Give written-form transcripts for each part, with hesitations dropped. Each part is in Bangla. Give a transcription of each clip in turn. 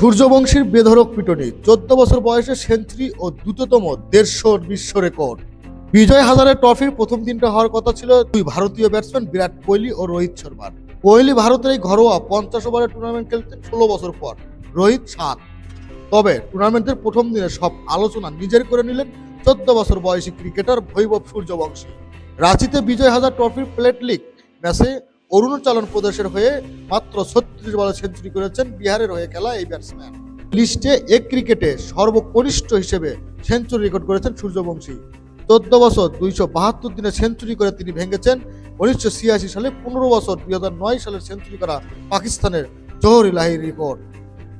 সূর্যবংশীর বেধড়ক পিটনি, 14 বছর বয়সে সেঞ্চুরি ও দ্রুততম 150 বিশ্ব রেকর্ড। বিজয় হাজারে ট্রফির প্রথম দিনটা হওয়ার কথা ছিল দুই ভারতীয় ব্যাটসম্যান বিরাট কোহলি ও রোহিত শর্মার। কোহলি ভারতের এই ঘরোয়া 50 ওভারের টুর্নামেন্ট খেলতেন 16 বছর পর, রোহিত 7। তবে টুর্নামেন্টের প্রথম দিনে সব আলোচনা নিজের করে নিলেন 14 বছর বয়সী ক্রিকেটার বৈভব সূর্যবংশী। রাঁচিতে বিজয় হাজার ট্রফির প্লেট লিগ ম্যাচে অরুণাচল প্রদেশের হয়ে মাত্র 36 বলে সেঞ্চুরি করেছেন বিহারের হয়ে খেলা এই ব্যাটসম্যান। লিস্টে এক ক্রিকেটে সর্বকনিষ্ঠ হিসেবে সেঞ্চুরি রেকর্ড করেছেন সূর্যবংশী। 14 বছর 272 দিনে সেঞ্চুরি করে তিনি ভেঙেছেন 1986 সালে 15 বছর 2009 সালের সেঞ্চুরি করা পাকিস্তানের জোহর ইলাহির রেকর্ড।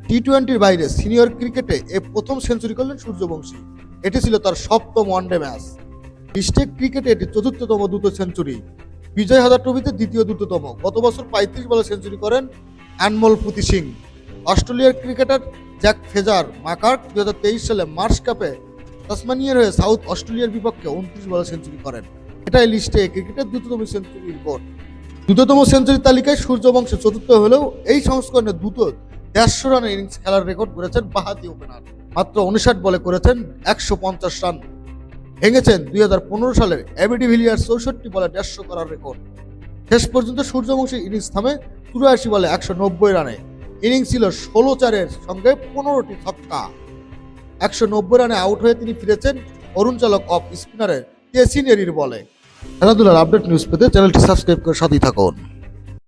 টি-20-র বাইরে সিনিয়র ক্রিকেটে এ প্রথম সেঞ্চুরি করলেন সূর্যবংশী। এটি ছিল তার 7ম ওয়ানডে ম্যাচ। লিস্টে ক্রিকেটে এটি 4র্থতম দ্রুত সেঞ্চুরি, বিজয় হাজার ট্রফিতে দ্বিতীয় দ্রুততম। গত বছর 35 বলে সেঞ্চুরি করেন অ্যানমোল পুতি সিং। অস্ট্রেলিয়ার ক্রিকেটার জ্যাক ফ্রেজার মাকার্ক 2023 সালে মার্শ কাপে তাসমানিয়ার হয়ে সাউথ অস্ট্রেলিয়ার বিপক্ষে 29 বলে সেঞ্চুরি করেন। এটাই লিস্টে ক্রিকেটের দ্রুততম সেঞ্চুরি রেকর্ড। দ্রুততম সেঞ্চুরির তালিকায় সূর্যবংশী চতুর্থ হলেও এই সংস্করণে দ্রুত 150 রানের ইনিংস খেলার রেকর্ড করেছেন বাঁহাতি ওপেনার। মাত্র 59 বলে করেছেন 150 রান, ভেঙেছেন 2015 সালের এবি ডিভিলিয়ার্স 64 বলে 150 করার রেকর্ড। শেষ পর্যন্ত সূর্যবংশীর ইনিংস থামে 84 বলে 190 রানে। ইনিংস ছিল 16-4-এর সঙ্গে 15টি ছক্কা। 190 রানে আউট হয়ে তিনি ফিরেছেন অরুণাচলক অফ স্পিনারের টেসিনেরির বলে। খেলাধুলার আপডেট নিউজ পেতে চ্যানেলটি সাবস্ক্রাইব করে সাথেই থাকুন।